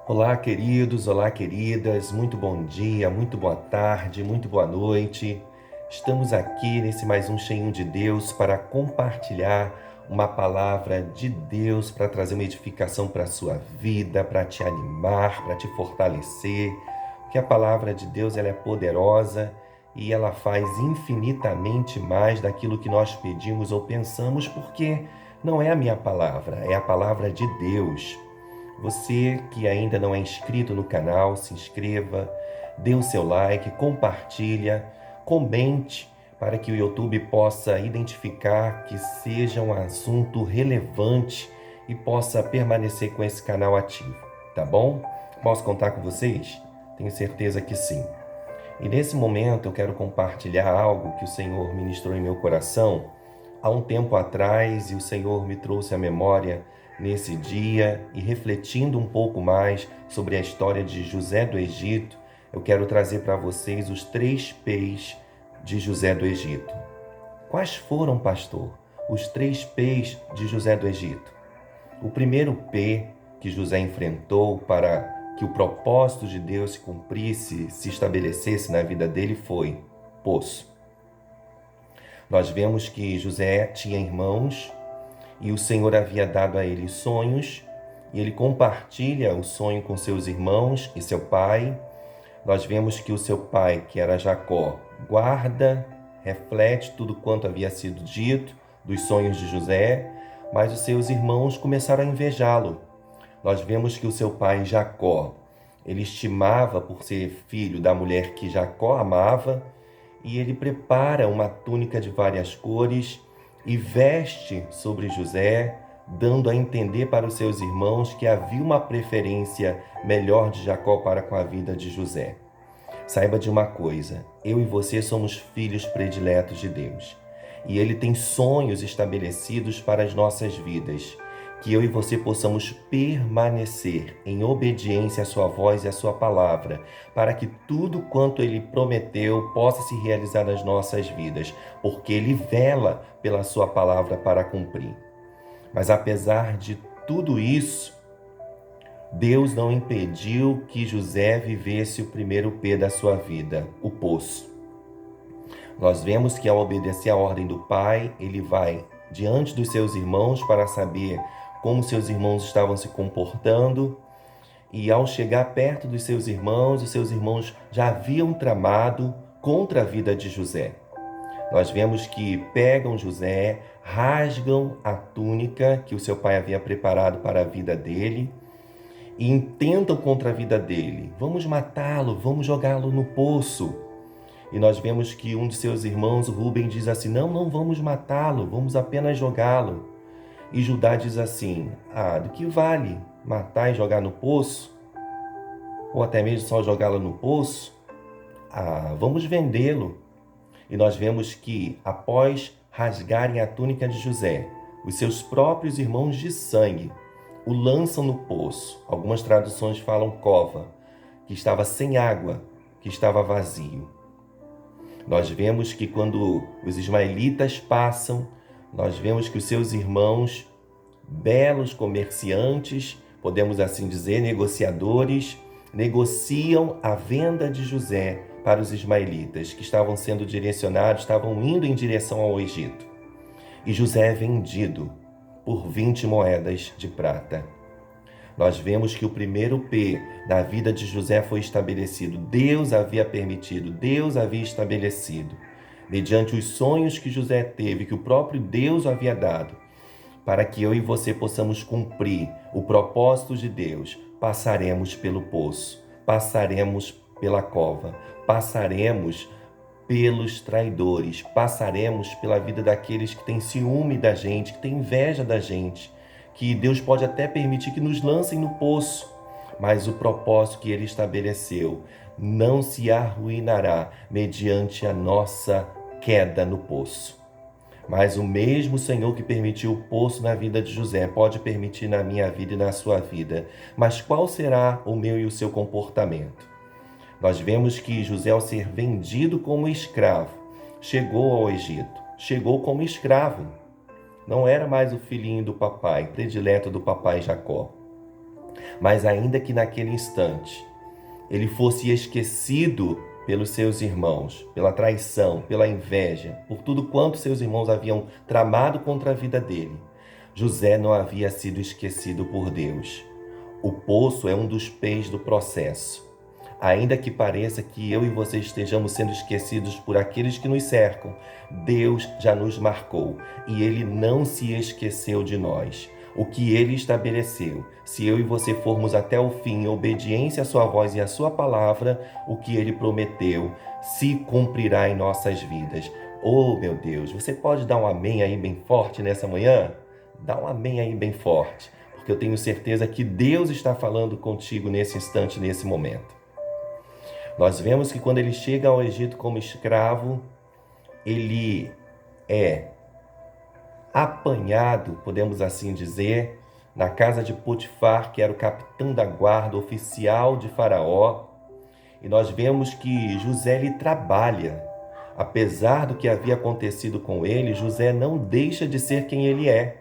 Olá, queridos, olá, queridas, muito bom dia, muito boa tarde, muito boa noite. Estamos aqui nesse mais um Cheinho de Deus para compartilhar uma palavra de Deus para trazer uma edificação para a sua vida, para te animar, para te fortalecer. Porque a palavra de Deus ela é poderosa e ela faz infinitamente mais daquilo que nós pedimos ou pensamos, porque não é a minha palavra, é a palavra de Deus. Você que ainda não é inscrito no canal, se inscreva, dê o seu like, compartilha, comente para que o YouTube possa identificar que seja um assunto relevante e possa permanecer com esse canal ativo, tá bom? Posso contar com vocês? Tenho certeza que sim. E nesse momento eu quero compartilhar algo que o Senhor ministrou em meu coração há um tempo atrás e o Senhor me trouxe à memória nesse dia e refletindo um pouco mais sobre a história de José do Egito, eu quero trazer para vocês os 3 P's de José do Egito. Quais foram, pastor, os 3 P's de José do Egito? O primeiro P que José enfrentou para que o propósito de Deus se cumprisse, se estabelecesse na vida dele foi poço. Nós vemos que José tinha irmãos e o Senhor havia dado a ele sonhos e ele compartilha o sonho com seus irmãos e seu pai. Nós vemos que o seu pai, que era Jacó, guarda, reflete tudo quanto havia sido dito dos sonhos de José, mas os seus irmãos começaram a invejá-lo. Nós vemos que o seu pai Jacó, ele estimava por ser filho da mulher que Jacó amava, e ele prepara uma túnica de várias cores e veste sobre José, dando a entender para os seus irmãos que havia uma preferência melhor de Jacó para com a vida de José. Saiba de uma coisa, eu e você somos filhos prediletos de Deus. E Ele tem sonhos estabelecidos para as nossas vidas. Que eu e você possamos permanecer em obediência à sua voz e à sua palavra, para que tudo quanto Ele prometeu possa se realizar nas nossas vidas, porque Ele vela pela sua palavra para cumprir. Mas apesar de tudo isso, Deus não impediu que José vivesse o primeiro P da sua vida, o poço. Nós vemos que ao obedecer à ordem do pai, ele vai diante dos seus irmãos para saber como seus irmãos estavam se comportando, e ao chegar perto dos seus irmãos, os seus irmãos já haviam tramado contra a vida de José. Nós vemos que pegam José, rasgam a túnica que o seu pai havia preparado para a vida dele e intentam contra a vida dele. Vamos matá-lo, vamos jogá-lo no poço. E nós vemos que um de seus irmãos, Rubem, diz assim: não vamos matá-lo, vamos apenas jogá-lo. E Judá diz assim: do que vale matar e jogar no poço? Ou até mesmo só jogá-lo no poço? Vamos vendê-lo. E nós vemos que, após rasgarem a túnica de José, os seus próprios irmãos de sangue o lançam no poço. Algumas traduções falam cova, que estava sem água, que estava vazio. Nós vemos que quando os ismaelitas passam, nós vemos que os seus irmãos, belos comerciantes, podemos assim dizer, negociadores, negociam a venda de José para os ismaelitas, que estavam sendo direcionados, estavam indo em direção ao Egito. E José é vendido por 20 moedas de prata. Nós vemos que o primeiro P da vida de José foi estabelecido. Deus havia permitido, Deus havia estabelecido, mediante os sonhos que José teve, que o próprio Deus havia dado, para que eu e você possamos cumprir o propósito de Deus. Passaremos pelo poço, passaremos pela cova, passaremos pelos traidores, passaremos pela vida daqueles que têm ciúme da gente, que têm inveja da gente, que Deus pode até permitir que nos lancem no poço, mas o propósito que Ele estabeleceu não se arruinará mediante a nossa queda no poço. Mas o mesmo Senhor que permitiu o poço na vida de José pode permitir na minha vida e na sua vida. Mas qual será o meu e o seu comportamento? Nós vemos que José, ao ser vendido como escravo, chegou ao Egito. Chegou como escravo. Não era mais o filhinho do papai, predileto do papai Jacó. Mas ainda que naquele instante ele fosse esquecido pelos seus irmãos, pela traição, pela inveja, por tudo quanto seus irmãos haviam tramado contra a vida dele, José não havia sido esquecido por Deus. O poço é um dos P's do processo. Ainda que pareça que eu e você estejamos sendo esquecidos por aqueles que nos cercam, Deus já nos marcou e Ele não se esqueceu de nós. O que Ele estabeleceu, se eu e você formos até o fim em obediência à sua voz e à sua palavra, o que Ele prometeu se cumprirá em nossas vidas. Oh, meu Deus, você pode dar um amém aí bem forte nessa manhã? Dá um amém aí bem forte, porque eu tenho certeza que Deus está falando contigo nesse instante, nesse momento. Nós vemos que quando ele chega ao Egito como escravo, ele é apanhado, podemos assim dizer, na casa de Potifar, que era o capitão da guarda oficial de Faraó. E nós vemos que José lhe trabalha. Apesar do que havia acontecido com ele, José não deixa de ser quem ele é.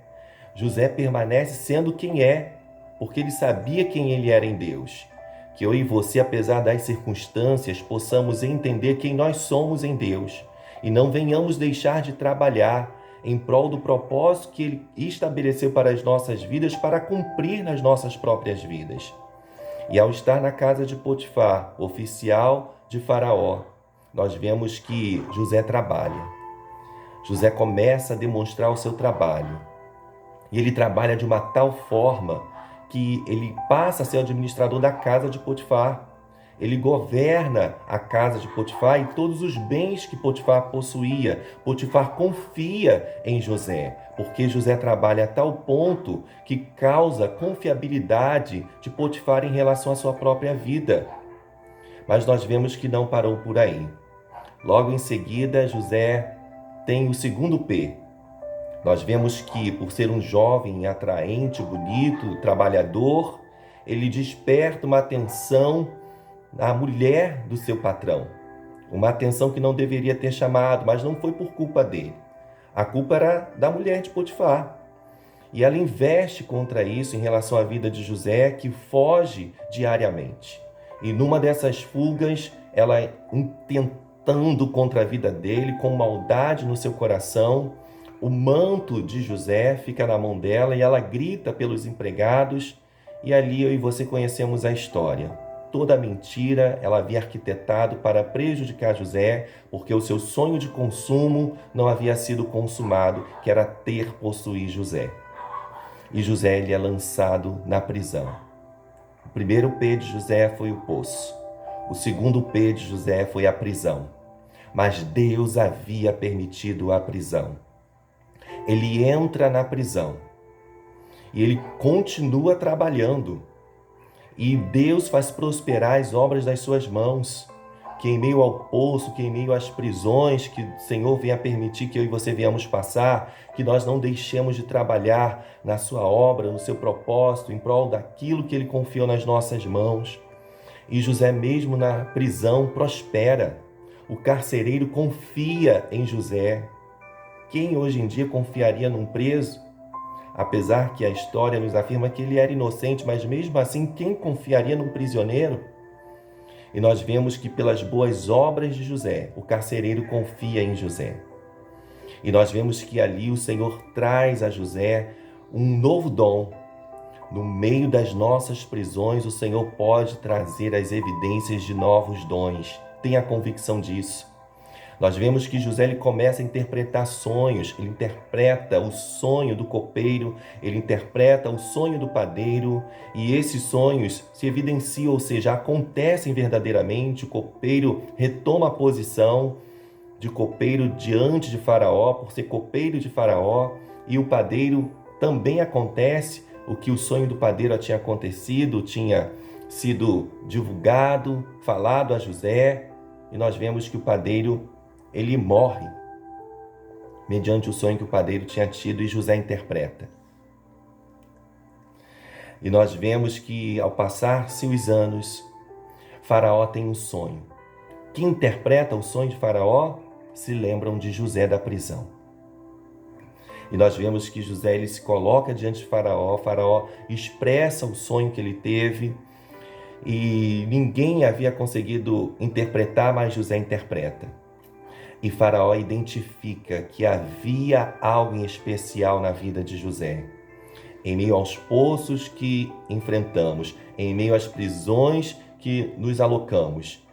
José permanece sendo quem é, porque ele sabia quem ele era em Deus. Que eu e você, apesar das circunstâncias, possamos entender quem nós somos em Deus e não venhamos deixar de trabalhar em prol do propósito que Ele estabeleceu para as nossas vidas, para cumprir nas nossas próprias vidas. E ao estar na casa de Potifar, oficial de Faraó, nós vemos que José trabalha. José começa a demonstrar o seu trabalho. E ele trabalha de uma tal forma que ele passa a ser o administrador da casa de Potifar. Ele governa a casa de Potifar e todos os bens que Potifar possuía. Potifar confia em José, porque José trabalha a tal ponto que causa confiabilidade de Potifar em relação à sua própria vida. Mas nós vemos que não parou por aí. Logo em seguida, José tem o segundo P. Nós vemos que, por ser um jovem atraente, bonito, trabalhador, ele desperta uma atenção à mulher do seu patrão. Uma atenção que não deveria ter chamado, mas não foi por culpa dele. A culpa era da mulher de Potifar. E ela investe contra isso em relação à vida de José, que foge diariamente. E numa dessas fugas, ela intentando contra a vida dele, com maldade no seu coração, o manto de José fica na mão dela e ela grita pelos empregados. E ali eu e você conhecemos a história. Toda a mentira ela havia arquitetado para prejudicar José, porque o seu sonho de consumo não havia sido consumado, que era possuir José. E José ele é lançado na prisão. O primeiro P de José foi o poço. O segundo P de José foi a prisão. Mas Deus havia permitido a prisão. Ele entra na prisão e ele continua trabalhando. E Deus faz prosperar as obras das suas mãos. Que em meio ao poço, que em meio às prisões que o Senhor venha permitir que eu e você venhamos passar, que nós não deixemos de trabalhar na sua obra, no seu propósito, em prol daquilo que Ele confiou nas nossas mãos. E José mesmo na prisão prospera. O carcereiro confia em José. Quem hoje em dia confiaria num preso? Apesar que a história nos afirma que ele era inocente, mas mesmo assim, quem confiaria num prisioneiro? E nós vemos que pelas boas obras de José, o carcereiro confia em José. E nós vemos que ali o Senhor traz a José um novo dom. No meio das nossas prisões, o Senhor pode trazer as evidências de novos dons. Tenha convicção disso. Nós vemos que José ele começa a interpretar sonhos, ele interpreta o sonho do copeiro, ele interpreta o sonho do padeiro, e esses sonhos se evidenciam, ou seja, acontecem verdadeiramente. O copeiro retoma a posição de copeiro diante de Faraó, por ser copeiro de Faraó, e o padeiro também acontece, o que o sonho do padeiro tinha acontecido, tinha sido divulgado, falado a José, e nós vemos que o padeiro ele morre mediante o sonho que o padeiro tinha tido e José interpreta. E nós vemos que ao passar-se os anos, Faraó tem um sonho. Quem interpreta o sonho de Faraó se lembram de José da prisão. E nós vemos que José ele se coloca diante de Faraó, Faraó expressa o sonho que ele teve e ninguém havia conseguido interpretar, mas José interpreta. E Faraó identifica que havia algo em especial na vida de José. Em meio aos poços que enfrentamos, em meio às prisões que nos alocamos,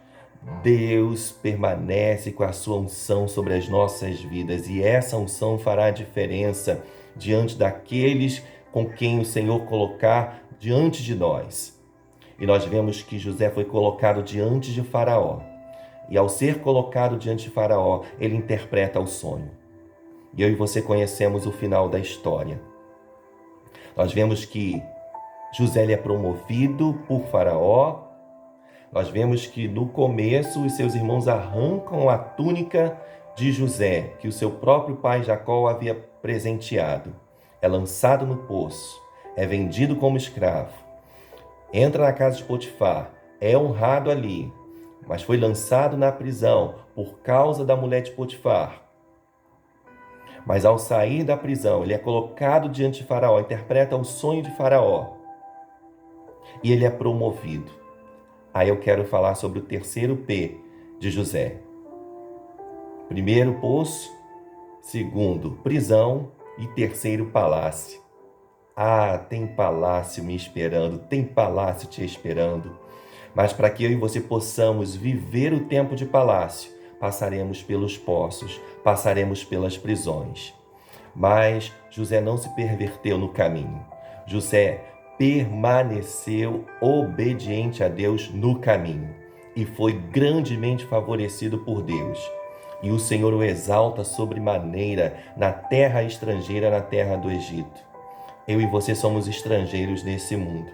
Deus permanece com a sua unção sobre as nossas vidas e essa unção fará a diferença diante daqueles com quem o Senhor colocar diante de nós. E nós vemos que José foi colocado diante de Faraó. E ao ser colocado diante de Faraó, ele interpreta o sonho. E eu e você conhecemos o final da história. Nós vemos que José ele é promovido por Faraó. Nós vemos que no começo os seus irmãos arrancam a túnica de José, que o seu próprio pai Jacó havia presenteado. É lançado no poço, é vendido como escravo. Entra na casa de Potifar, é honrado ali, mas foi lançado na prisão por causa da mulher de Potifar. Mas ao sair da prisão, ele é colocado diante de Faraó, interpreta o sonho de Faraó e ele é promovido. Aí eu quero falar sobre o terceiro P de José. Primeiro, poço. Segundo, prisão. E terceiro, palácio. Ah, tem palácio me esperando, tem palácio te esperando. Mas para que eu e você possamos viver o tempo de palácio, passaremos pelos poços, passaremos pelas prisões. Mas José não se perverteu no caminho. José permaneceu obediente a Deus no caminho e foi grandemente favorecido por Deus. E o Senhor o exalta sobremaneira na terra estrangeira, na terra do Egito. Eu e você somos estrangeiros nesse mundo.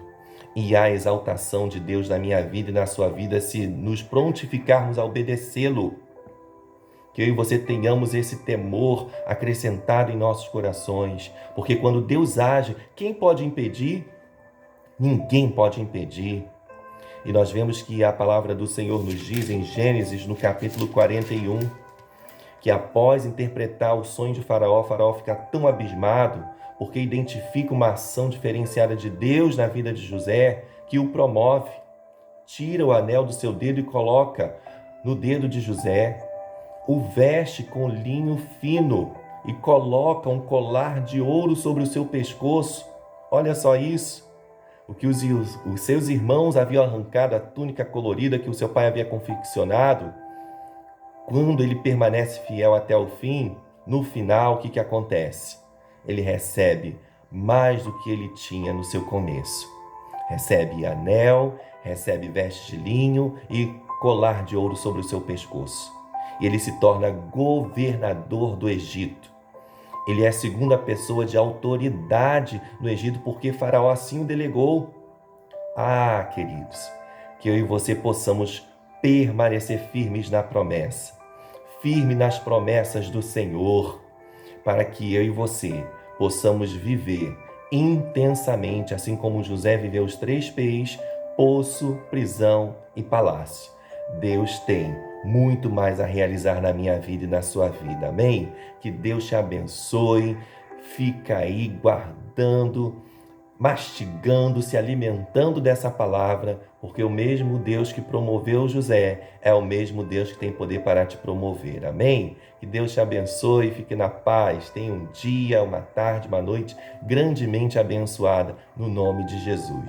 E há exaltação de Deus na minha vida e na sua vida se nos prontificarmos a obedecê-lo. Que eu e você tenhamos esse temor acrescentado em nossos corações. Porque quando Deus age, quem pode impedir? Ninguém pode impedir. E nós vemos que a palavra do Senhor nos diz em Gênesis, no capítulo 41, que após interpretar o sonho de Faraó, Faraó fica tão abismado, porque identifica uma ação diferenciada de Deus na vida de José, que o promove, tira o anel do seu dedo e coloca no dedo de José, o veste com linho fino e coloca um colar de ouro sobre o seu pescoço. Olha só isso. O que os seus irmãos haviam arrancado, a túnica colorida que o seu pai havia confeccionado, quando ele permanece fiel até o fim, no final, o que acontece? Ele recebe mais do que ele tinha no seu começo. Recebe anel, recebe veste de linho e colar de ouro sobre o seu pescoço. E ele se torna governador do Egito. Ele é a segunda pessoa de autoridade no Egito, porque Faraó assim o delegou. Ah, queridos, que eu e você possamos permanecer firmes na promessa, firme nas promessas do Senhor, para que eu e você possamos viver intensamente, assim como José viveu os 3 P's, poço, prisão e palácio. Deus tem muito mais a realizar na minha vida e na sua vida, amém? Que Deus te abençoe, fica aí guardando, mastigando, se alimentando dessa palavra, porque o mesmo Deus que promoveu José é o mesmo Deus que tem poder para te promover, amém? Que Deus te abençoe, fique na paz, tenha um dia, uma tarde, uma noite grandemente abençoada, no nome de Jesus.